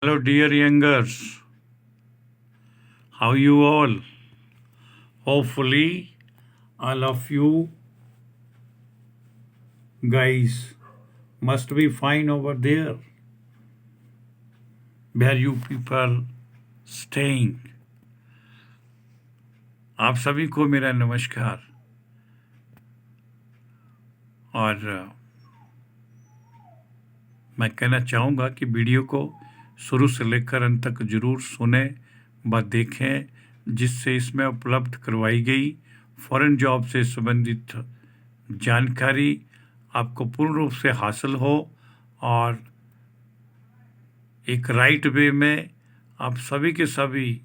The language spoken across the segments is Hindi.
Hello, dear youngers. How you all? Hopefully, all of you guys must be fine over there. Where you people staying? आप सभी को मेरा नमस्कार। और मैं कहना चाहूँगा कि वीडियो को शुरू से लेकर अंत तक जरूर सुने व देखें, जिससे इसमें उपलब्ध करवाई गई फॉरेन जॉब से संबंधित जानकारी आपको पूर्ण रूप से हासिल हो और एक राइट वे में आप सभी के सभी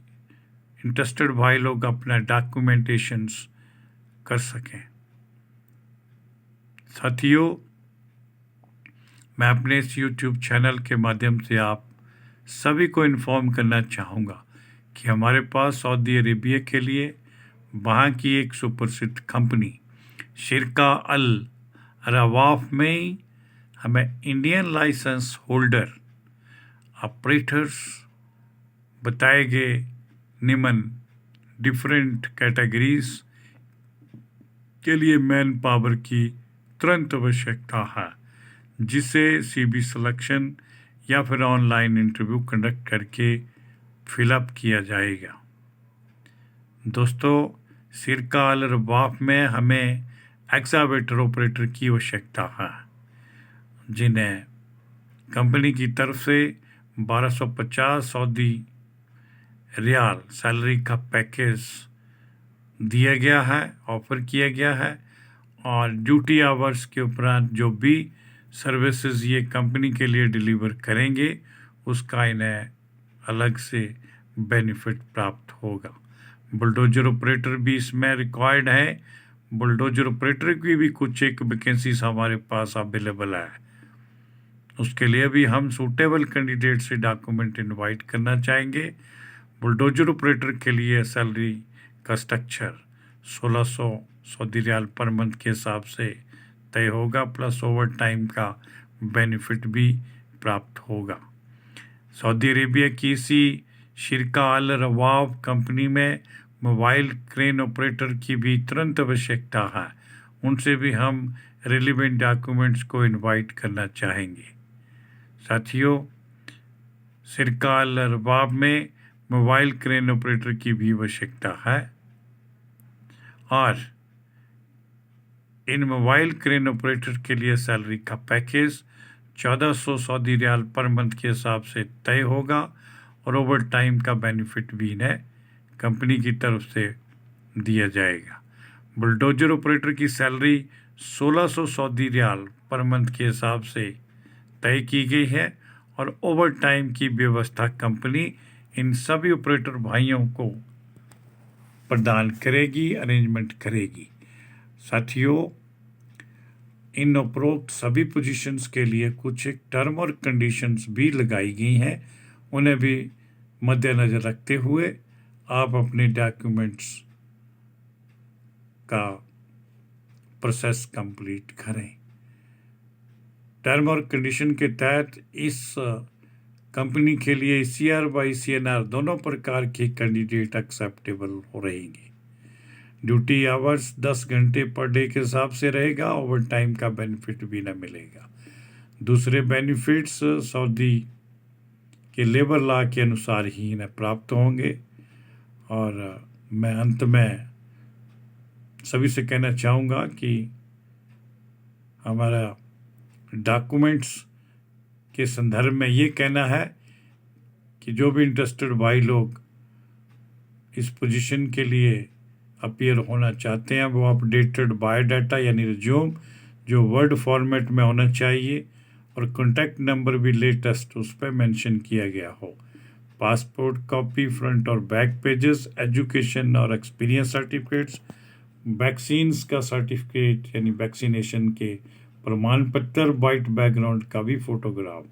इंटरेस्टेड भाई लोग अपना डॉक्यूमेंटेशंस कर सकें। साथियों, मैं अपने इस YouTube चैनल के माध्यम से आप सभी को इन्फॉर्म करना चाहूँगा कि हमारे पास सऊदी अरेबिया के लिए वहाँ की एक सुप्रसिद्ध कंपनी शिरका अल रवाफ में हमें इंडियन लाइसेंस होल्डर ऑपरेटर्स बताए गए निम्न डिफरेंट कैटेगरीज के लिए मैन पावर की तुरंत आवश्यकता है, जिसे सीबी सिलेक्शन या फिर ऑनलाइन इंटरव्यू कंडक्ट करके फिलअप किया जाएगा। दोस्तों, शिरका अल रवाफ में हमें एक्सावेटर ऑपरेटर की आवश्यकता है, जिन्हें कंपनी की तरफ से 1250 सऊदी रियाल सैलरी का पैकेज दिया गया है, ऑफर किया गया है। और ड्यूटी आवर्स के उपरांत जो भी सर्विसेज ये कंपनी के लिए डिलीवर करेंगे, उसका इन्हें अलग से बेनिफिट प्राप्त होगा। बुलडोजर ऑपरेटर भी इसमें रिक्वायर्ड है। बुलडोजर ऑपरेटर की भी कुछ एक वैकेंसीज हमारे पास अवेलेबल है। उसके लिए भी हम सूटेबल कैंडिडेट से डॉक्यूमेंट इनवाइट करना चाहेंगे। बुलडोजर ऑपरेटर के लिए सैलरी का स्ट्रक्चर 1600 सऊदी रियाल पर मंथ के हिसाब से तय होगा, प्लस ओवर टाइम का बेनिफिट भी प्राप्त होगा। सऊदी अरेबिया की इसी शिरका अल रवाफ कंपनी में मोबाइल क्रेन ऑपरेटर की भी तुरंत आवश्यकता है। उनसे भी हम रिलेवेंट डॉक्यूमेंट्स को इनवाइट करना चाहेंगे। साथियों, शिरका अल रवाफ में मोबाइल क्रेन ऑपरेटर की भी आवश्यकता है और इन मोबाइल क्रेन ऑपरेटर के लिए सैलरी का पैकेज 1400 सऊदी रियाल पर मंथ के हिसाब से तय होगा और ओवर टाइम का बेनिफिट भी इन्हें कंपनी की तरफ से दिया जाएगा। बुलडोजर ऑपरेटर की सैलरी 1600 सऊदी रियाल पर मंथ के हिसाब से तय की गई है और ओवर टाइम की व्यवस्था कंपनी इन सभी ऑपरेटर भाइयों को प्रदान करेगी, अरेंजमेंट करेगी। साथियों, इन उपरोक्त सभी पोजीशंस के लिए कुछ एक टर्म और कंडीशंस भी लगाई गई हैं, उन्हें भी मद्देनज़र रखते हुए आप अपने डॉक्यूमेंट्स का प्रोसेस कंप्लीट करें। टर्म और कंडीशन के तहत इस कंपनी के लिए CR बाई CNR दोनों प्रकार के कैंडिडेट एक्सेप्टेबल हो रहेंगे। ड्यूटी आवर्स 10 घंटे पर डे के हिसाब से रहेगा, ओवर टाइम का बेनिफिट भी न मिलेगा। दूसरे बेनिफिट्स सऊदी के लेबर लॉ के अनुसार ही इन्हें प्राप्त होंगे। और मैं अंत में सभी से कहना चाहूँगा कि हमारा डॉक्यूमेंट्स के संदर्भ में ये कहना है कि जो भी इंटरेस्टेड भाई लोग इस पोजीशन के लिए अपीयर होना चाहते हैं, वो अपडेटेड बायोडाटा यानी रिज्यूम जो वर्ड फॉर्मेट में होना चाहिए और कॉन्टैक्ट नंबर भी लेटेस्ट उस पर मेंशन किया गया हो। पासपोर्ट कॉपी फ्रंट और बैक पेजेस, एजुकेशन और एक्सपीरियंस सर्टिफिकेट्स, वैक्सीन्स का सर्टिफिकेट यानी वैक्सीनेशन के प्रमाण पत्र, वाइट बैकग्राउंड का भी फोटोग्राफ,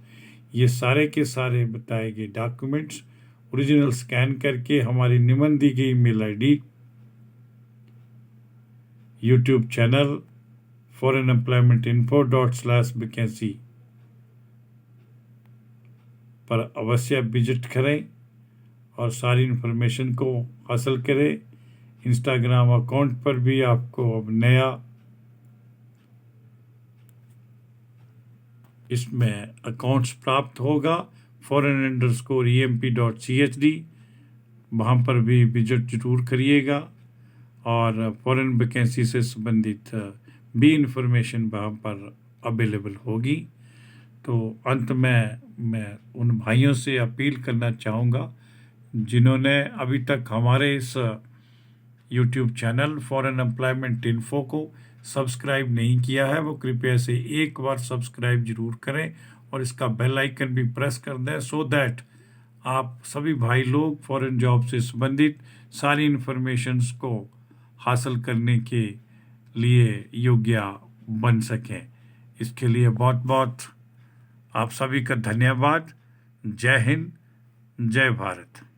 ये सारे के सारे बताए गए डॉक्यूमेंट्स ओरिजिनल स्कैन करके हमारी निम्न दी गई email ID YouTube channel foreignemploymentinfo./vacancy पर अवश्य विजिट करें और सारी इन्फॉर्मेशन को हासिल करें। इंस्टाग्राम अकाउंट पर भी आपको अब नया इसमें अकाउंट्स प्राप्त होगा, foreign_emp.chd। वहाँ पर भी विजिट जरूर करिएगा और फॉरेन वैकेंसी से संबंधित भी इंफॉर्मेशन वहाँ पर अवेलेबल होगी। तो अंत में मैं उन भाइयों से अपील करना चाहूँगा जिन्होंने अभी तक हमारे इस YouTube channel foreign employment info को सब्सक्राइब नहीं किया है, वो कृपया से एक बार सब्सक्राइब जरूर करें और इसका बेल आइकन भी प्रेस कर दें, सो दैट आप सभी भाई लोग फॉरेन जॉब से संबंधित सारी इन्फॉर्मेशंस को हासिल करने के लिए योग्य बन सकें। इसके लिए बहुत बहुत आप सभी का धन्यवाद। जय हिंद, जय भारत।